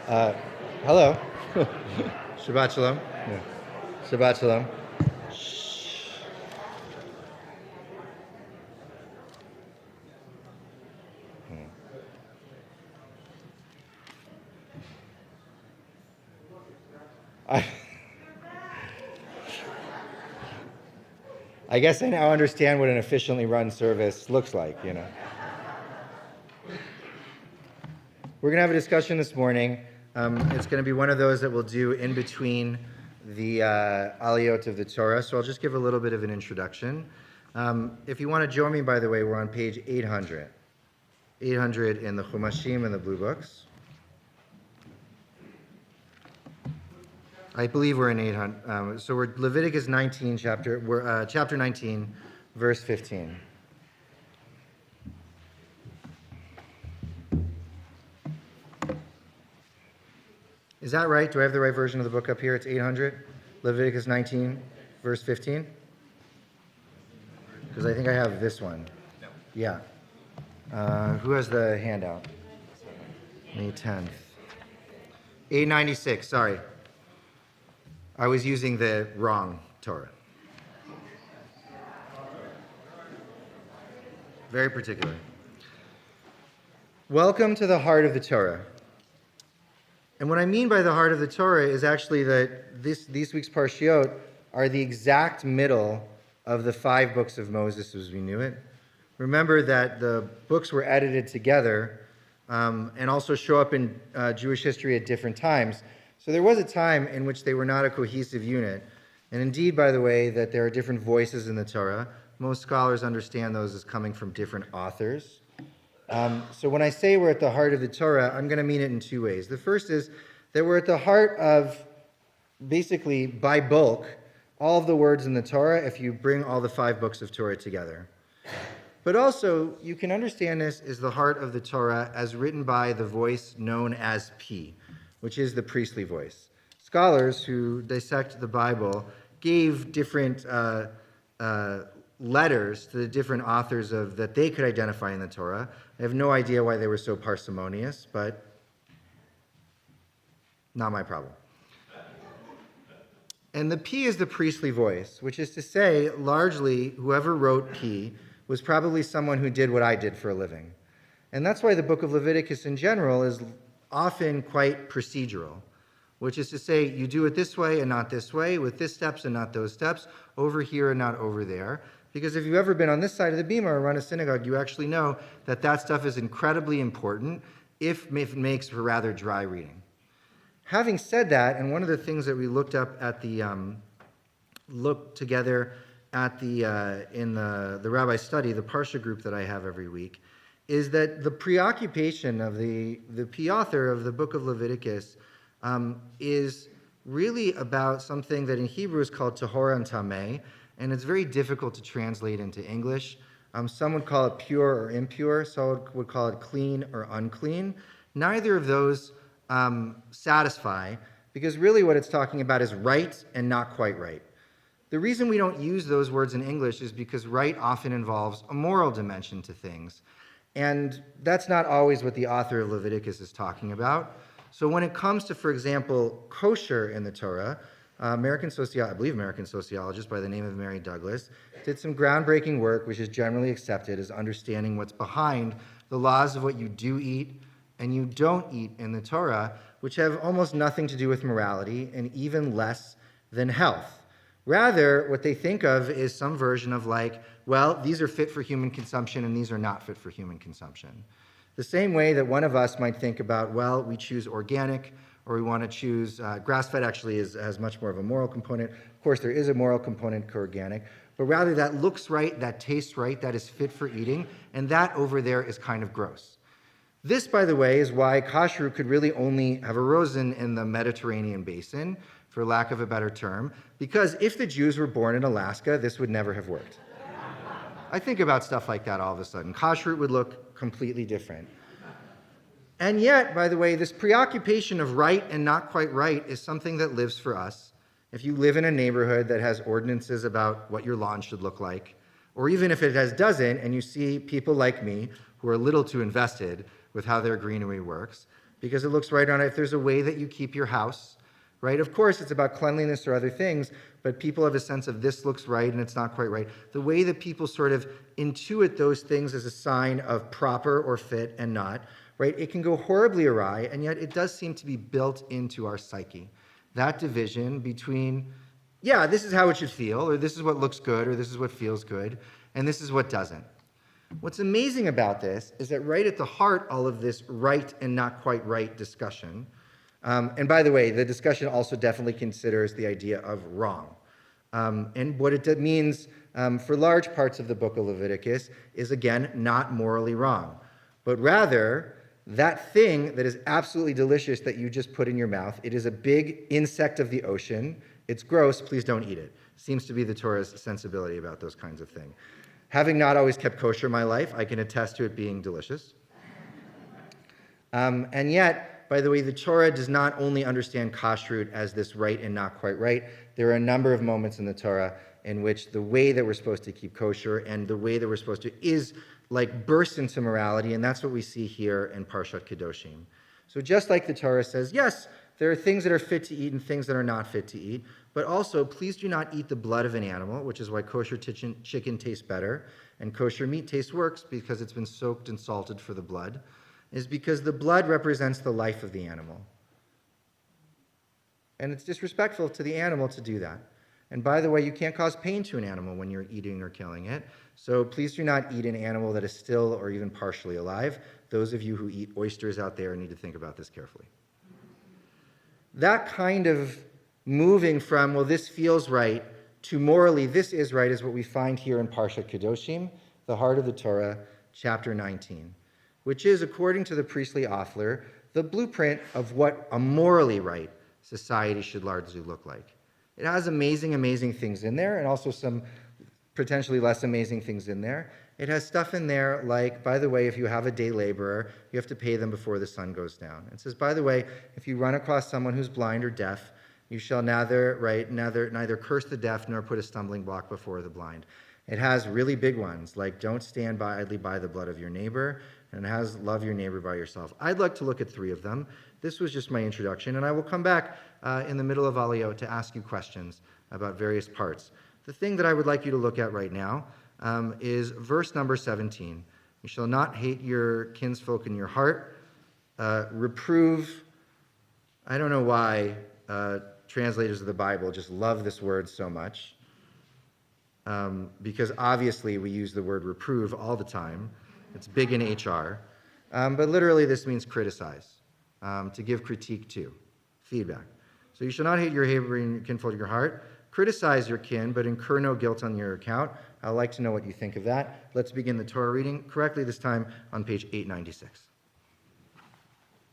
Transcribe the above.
Uh, Hello. Shabbat shalom. Yeah. Shabbat shalom. Shh. I, I guess I now understand what an efficiently run service looks like. We're going to have a discussion this morning. It's going to be one of those that we'll do in between the aliyot of the Torah, so I'll just give a little bit of an introduction. If you want to join me, by the way, we're on page 800. 800 in the Chumashim and the Blue Books. I believe we're in 800. So we're Leviticus 19, chapter 19, verse 15. Is that right? Do I have the right version of the book up here? It's 800, Leviticus 19, verse 15? Because I think I have this one. No. Yeah. Who has the handout? May 10th. 896, sorry. I was using the wrong Torah. Very particular. Welcome to the heart of the Torah. And what I mean by the heart of the Torah is actually that these week's Parshiot are the exact middle of the 5 books of Moses as we knew it. Remember that the books were edited together and also show up in Jewish history at different times. So there was a time in which they were not a cohesive unit. And indeed, by the way, that there are different voices in the Torah. Most scholars understand those as coming from different authors. So when I say we're at the heart of the Torah, I'm going to mean it in 2 ways. The first is that we're at the heart of, basically, by bulk, all of the words in the Torah if you bring all the 5 books of Torah together. But also, you can understand this as the heart of the Torah as written by the voice known as P, which is the priestly voice. Scholars who dissect the Bible gave different letters to the different authors that they could identify in the Torah. I have no idea why they were so parsimonious, but not my problem. And the P is the priestly voice, which is to say, largely, whoever wrote P was probably someone who did what I did for a living. And that's why the book of Leviticus in general is often quite procedural, which is to say, you do it this way and not this way, with this steps and not those steps, over here and not over there. Because if you've ever been on this side of the bima or run a synagogue, you actually know that stuff is incredibly important if it makes for rather dry reading. Having said that, and one of the things that we looked up at looked together at in the Rabbi study, the Parsha group that I have every week, is that the preoccupation of the P author of the book of Leviticus is really about something that in Hebrew is called tahor and tameh, and it's very difficult to translate into English. Some would call it pure or impure, some would call it clean or unclean. Neither of those satisfy, because really what it's talking about is right and not quite right. The reason we don't use those words in English is because right often involves a moral dimension to things. And that's not always what the author of Leviticus is talking about. So when it comes to, for example, kosher in the Torah, I believe American sociologist by the name of Mary Douglas, did some groundbreaking work, which is generally accepted as understanding what's behind the laws of what you do eat and you don't eat in the Torah, which have almost nothing to do with morality and even less than health. Rather, what they think of is some version of well, these are fit for human consumption and these are not fit for human consumption. The same way that one of us might think about, well, we choose organic, or we want to choose grass-fed actually has much more of a moral component. Of course, there is a moral component to organic, but rather that looks right, that tastes right, that is fit for eating, and that over there is kind of gross. This, by the way, is why kashrut could really only have arisen in the Mediterranean basin, for lack of a better term, because if the Jews were born in Alaska, this would never have worked. I think about stuff like that all of a sudden. Kashrut would look completely different. And yet, by the way, this preoccupation of right and not quite right is something that lives for us. If you live in a neighborhood that has ordinances about what your lawn should look like, or even if it doesn't, and you see people like me who are a little too invested with how their greenery works, because it looks right on it. If there's a way that you keep your house, right? Of course, it's about cleanliness or other things, but people have a sense of this looks right and it's not quite right. The way that people sort of intuit those things as a sign of proper or fit and not, right? It can go horribly awry, and yet it does seem to be built into our psyche. That division between, yeah, this is how it should feel, or this is what looks good, or this is what feels good, and this is what doesn't. What's amazing about this is that right at the heart all of this right and not quite right discussion, and by the way, the discussion also definitely considers the idea of wrong. And what it means for large parts of the book of Leviticus is, again, not morally wrong, but rather that thing that is absolutely delicious that you just put in your mouth. It is a big insect of the ocean. It's gross. Please don't eat it. Seems to be the Torah's sensibility about those kinds of things. Having not always kept kosher in my life, I can attest to it being delicious. And yet, by the way, the Torah does not only understand kashrut as this right and not quite right. There are a number of moments in the Torah in which the way that we're supposed to keep kosher and the way that we're supposed to is like burst into morality, and that's what we see here in Parshat Kedoshim. So just like the Torah says, yes, there are things that are fit to eat and things that are not fit to eat, but also please do not eat the blood of an animal, which is why kosher chicken tastes better, and kosher meat tastes worse because it's been soaked and salted for the blood, is because the blood represents the life of the animal. And it's disrespectful to the animal to do that. And by the way, you can't cause pain to an animal when you're eating or killing it. So please do not eat an animal that is still or even partially alive. Those of you who eat oysters out there need to think about this carefully. That kind of moving from, well, this feels right, to morally, this is right, is what we find here in Parshat Kedoshim, the heart of the Torah, chapter 19, which is, according to the priestly author, the blueprint of what a morally right society should largely look like. It has amazing, amazing things in there, and also some potentially less amazing things in there. It has stuff in there like, by the way, if you have a day laborer, you have to pay them before the sun goes down. It says, by the way, if you run across someone who's blind or deaf, you shall neither curse the deaf nor put a stumbling block before the blind. It has really big ones, like don't stand idly by the blood of your neighbor, and it has love your neighbor by yourself. I'd like to look at 3 of them. This was just my introduction, and I will come back in the middle of Aliyot to ask you questions about various parts. The thing that I would like you to look at right now is verse number 17. You shall not hate your kinsfolk in your heart. Reprove. I don't know why translators of the Bible just love this word so much, because obviously we use the word reprove all the time. It's big in HR. But literally this means criticize, to give critique to, feedback. So you shall not hate your neighbor and your kinfolk in your heart. Criticize your kin, but incur no guilt on your account. I'd like to know what you think of that. Let's begin the Torah reading correctly this time on page 896.